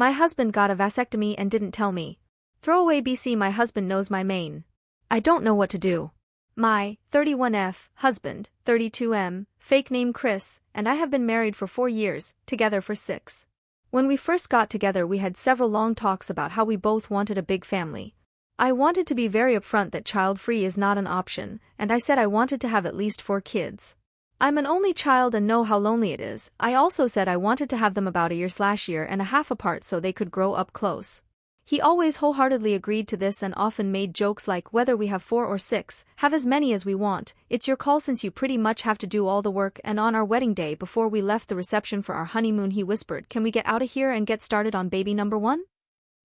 My husband got a vasectomy and didn't tell me. Throwaway BC. My husband knows my main. I don't know what to do. My 31F husband, 32M, fake name Chris, and I have been married for 4 years, together for 6. When we first got together we had several long talks about how we both wanted a big family. I wanted to be very upfront that child-free is not an option, and I said I wanted to have at least 4 kids. I'm an only child and know how lonely it is. I also said I wanted to have them about a year and a half apart so they could grow up close. He always wholeheartedly agreed to this and often made jokes like whether we have 4 or 6, have as many as we want, it's your call since you pretty much have to do all the work. And on our wedding day before we left the reception for our honeymoon he whispered, "Can we get out of here and get started on baby number 1?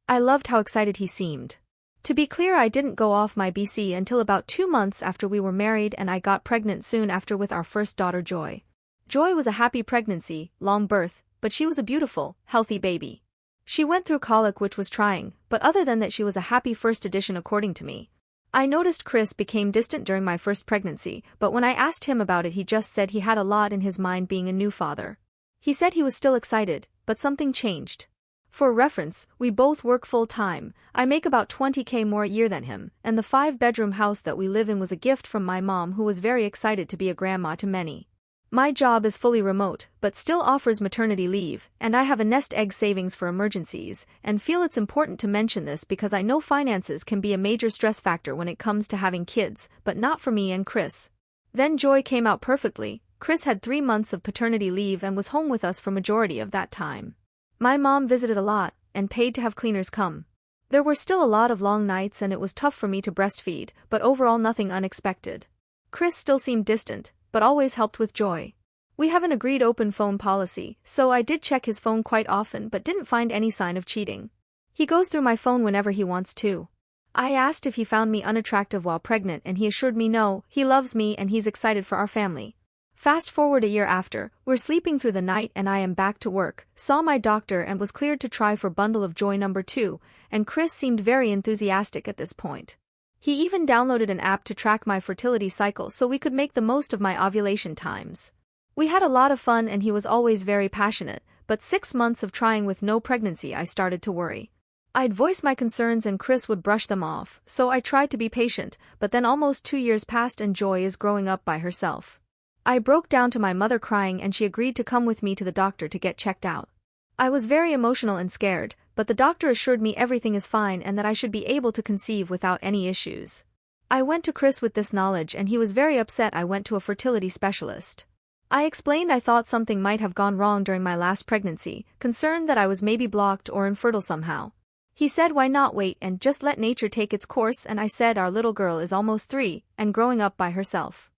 I loved how excited he seemed. To be clear, I didn't go off my BC until about 2 months after we were married and I got pregnant soon after with our first daughter Joy. Joy was a happy pregnancy, long birth, but she was a beautiful, healthy baby. She went through colic which was trying, but other than that she was a happy first addition according to me. I noticed Chris became distant during my first pregnancy, but when I asked him about it he just said he had a lot in his mind being a new father. He said he was still excited, but something changed. For reference, we both work full-time, I make about 20K more a year than him, and the 5-bedroom house that we live in was a gift from my mom who was very excited to be a grandma to many. My job is fully remote, but still offers maternity leave, and I have a nest egg savings for emergencies, and feel it's important to mention this because I know finances can be a major stress factor when it comes to having kids, but not for me and Chris. Then Joy came out perfectly. Chris had 3 months of paternity leave and was home with us for majority of that time. My mom visited a lot, and paid to have cleaners come. There were still a lot of long nights and it was tough for me to breastfeed, but overall nothing unexpected. Chris still seemed distant, but always helped with Joy. We have an agreed open phone policy, so I did check his phone quite often but didn't find any sign of cheating. He goes through my phone whenever he wants to. I asked if he found me unattractive while pregnant and he assured me no, he loves me and he's excited for our family. Fast forward a year after, we're sleeping through the night and I am back to work, saw my doctor and was cleared to try for bundle of joy number 2, and Chris seemed very enthusiastic at this point. He even downloaded an app to track my fertility cycle so we could make the most of my ovulation times. We had a lot of fun and he was always very passionate, but 6 months of trying with no pregnancy I started to worry. I'd voice my concerns and Chris would brush them off, so I tried to be patient, but then almost 2 years passed and Joy is growing up by herself. I broke down to my mother crying and she agreed to come with me to the doctor to get checked out. I was very emotional and scared, but the doctor assured me everything is fine and that I should be able to conceive without any issues. I went to Chris with this knowledge and he was very upset I went to a fertility specialist. I explained I thought something might have gone wrong during my last pregnancy, concerned that I was maybe blocked or infertile somehow. He said why not wait and just let nature take its course, and I said our little girl is almost 3, and growing up by herself.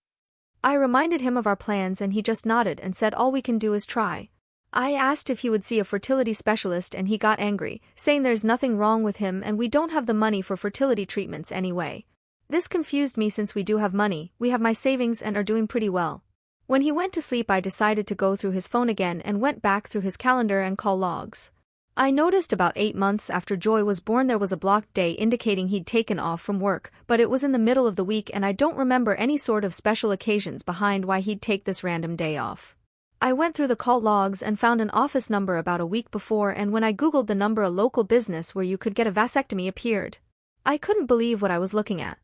I reminded him of our plans and he just nodded and said all we can do is try. I asked if he would see a fertility specialist and he got angry, saying there's nothing wrong with him and we don't have the money for fertility treatments anyway. This confused me since we do have money, we have my savings and are doing pretty well. When he went to sleep I decided to go through his phone again and went back through his calendar and call logs. I noticed about 8 months after Joy was born there was a blocked day indicating he'd taken off from work, but it was in the middle of the week and I don't remember any sort of special occasions behind why he'd take this random day off. I went through the call logs and found an office number about a week before, and when I googled the number a local business where you could get a vasectomy appeared. I couldn't believe what I was looking at.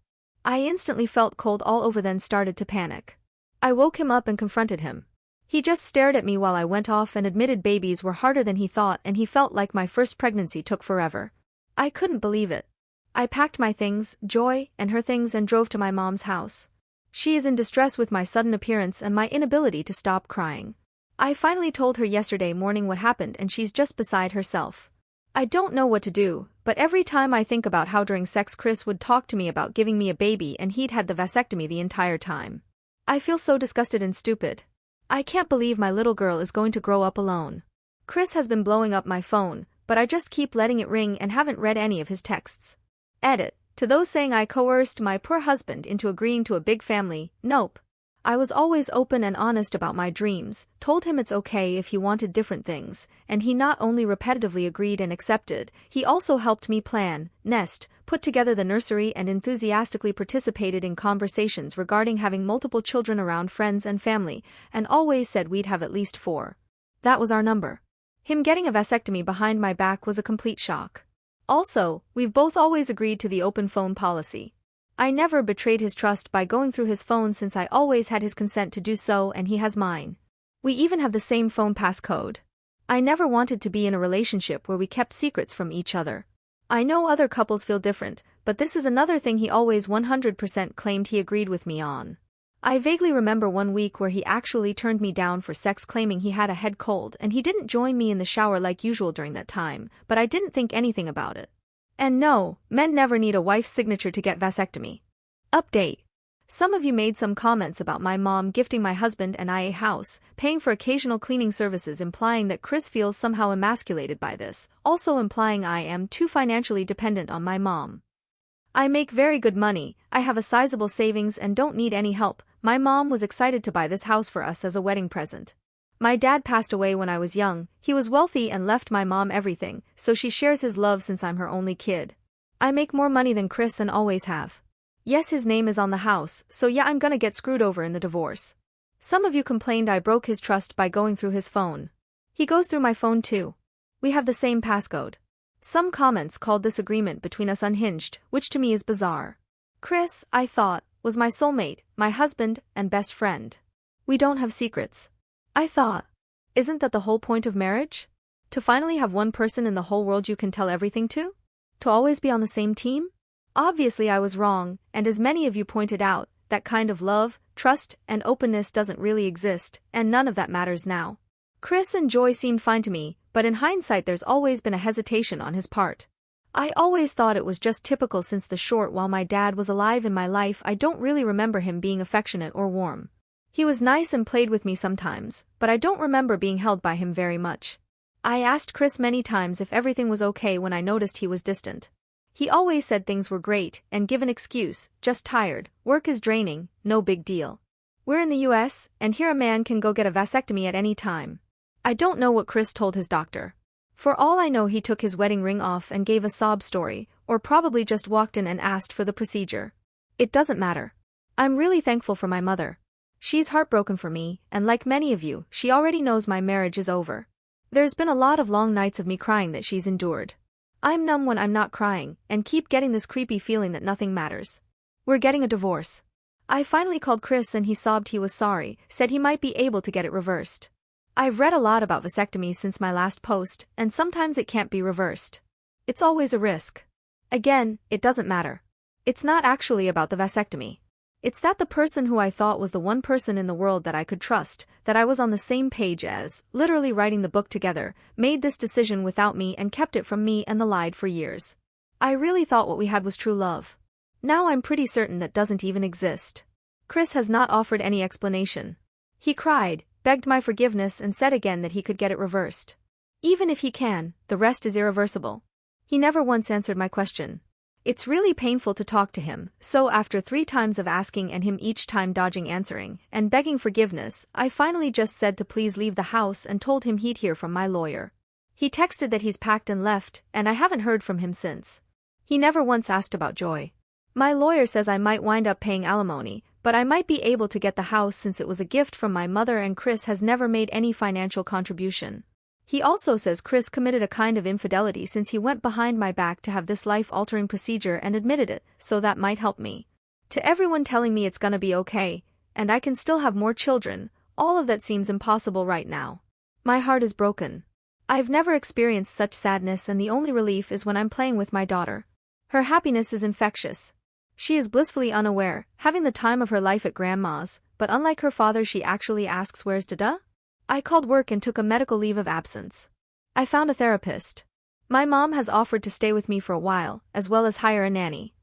I instantly felt cold all over then started to panic. I woke him up and confronted him. He just stared at me while I went off and admitted babies were harder than he thought and he felt like my first pregnancy took forever. I couldn't believe it. I packed my things, Joy, and her things and drove to my mom's house. She is in distress with my sudden appearance and my inability to stop crying. I finally told her yesterday morning what happened and she's just beside herself. I don't know what to do, but every time I think about how during sex Chris would talk to me about giving me a baby and he'd had the vasectomy the entire time. I feel so disgusted and stupid. I can't believe my little girl is going to grow up alone. Chris has been blowing up my phone, but I just keep letting it ring and haven't read any of his texts. Edit. To those saying I coerced my poor husband into agreeing to a big family, nope. I was always open and honest about my dreams, told him it's okay if he wanted different things, and he not only repetitively agreed and accepted, he also helped me plan, nest, put together the nursery and enthusiastically participated in conversations regarding having multiple children around friends and family, and always said we'd have at least 4. That was our number. Him getting a vasectomy behind my back was a complete shock. Also, we've both always agreed to the open phone policy. I never betrayed his trust by going through his phone since I always had his consent to do so and he has mine. We even have the same phone passcode. I never wanted to be in a relationship where we kept secrets from each other. I know other couples feel different, but this is another thing he always 100% claimed he agreed with me on. I vaguely remember one week where he actually turned me down for sex claiming he had a head cold and he didn't join me in the shower like usual during that time, but I didn't think anything about it. And no, men never need a wife's signature to get vasectomy. Update. Some of you made some comments about my mom gifting my husband and I a house, paying for occasional cleaning services, implying that Chris feels somehow emasculated by this, also implying I am too financially dependent on my mom. I make very good money, I have a sizable savings and don't need any help. My mom was excited to buy this house for us as a wedding present. My dad passed away when I was young, he was wealthy and left my mom everything, so she shares his love since I'm her only kid. I make more money than Chris and always have. Yes, his name is on the house, so yeah, I'm gonna get screwed over in the divorce. Some of you complained I broke his trust by going through his phone. He goes through my phone too. We have the same passcode. Some comments called this agreement between us unhinged, which to me is bizarre. Chris, I thought, was my soulmate, my husband, and best friend. We don't have secrets. I thought, isn't that the whole point of marriage? To finally have one person in the whole world you can tell everything to? To always be on the same team? Obviously I was wrong, and as many of you pointed out, that kind of love, trust, and openness doesn't really exist, and none of that matters now. Chris and Joy seemed fine to me, but in hindsight there's always been a hesitation on his part. I always thought it was just typical since the short while my dad was alive in my life I don't really remember him being affectionate or warm. He was nice and played with me sometimes, but I don't remember being held by him very much. I asked Chris many times if everything was okay when I noticed he was distant. He always said things were great and give an excuse, just tired, work is draining, no big deal. We're in the US, and here a man can go get a vasectomy at any time. I don't know what Chris told his doctor. For all I know he took his wedding ring off and gave a sob story, or probably just walked in and asked for the procedure. It doesn't matter. I'm really thankful for my mother. She's heartbroken for me, and like many of you, she already knows my marriage is over. There's been a lot of long nights of me crying that she's endured. I'm numb when I'm not crying, and keep getting this creepy feeling that nothing matters. We're getting a divorce. I finally called Chris and he sobbed he was sorry, said he might be able to get it reversed. I've read a lot about vasectomies since my last post, and sometimes it can't be reversed. It's always a risk. Again, it doesn't matter. It's not actually about the vasectomy. It's that the person who I thought was the one person in the world that I could trust, that I was on the same page as, literally writing the book together, made this decision without me and kept it from me and lied for years. I really thought what we had was true love. Now I'm pretty certain that doesn't even exist. Chris has not offered any explanation. He cried, begged my forgiveness and said again that he could get it reversed. Even if he can, the rest is irreversible. He never once answered my question. It's really painful to talk to him, so after 3 times of asking and him each time dodging answering, and begging forgiveness, I finally just said to please leave the house and told him he'd hear from my lawyer. He texted that he's packed and left, and I haven't heard from him since. He never once asked about Joy. My lawyer says I might wind up paying alimony, but I might be able to get the house since it was a gift from my mother and Chris has never made any financial contribution. He also says Chris committed a kind of infidelity since he went behind my back to have this life-altering procedure and admitted it, so that might help me. To everyone telling me it's gonna be okay, and I can still have more children, all of that seems impossible right now. My heart is broken. I've never experienced such sadness and the only relief is when I'm playing with my daughter. Her happiness is infectious. She is blissfully unaware, having the time of her life at grandma's, but unlike her father she actually asks where's Dada? I called work and took a medical leave of absence. I found a therapist. My mom has offered to stay with me for a while, as well as hire a nanny.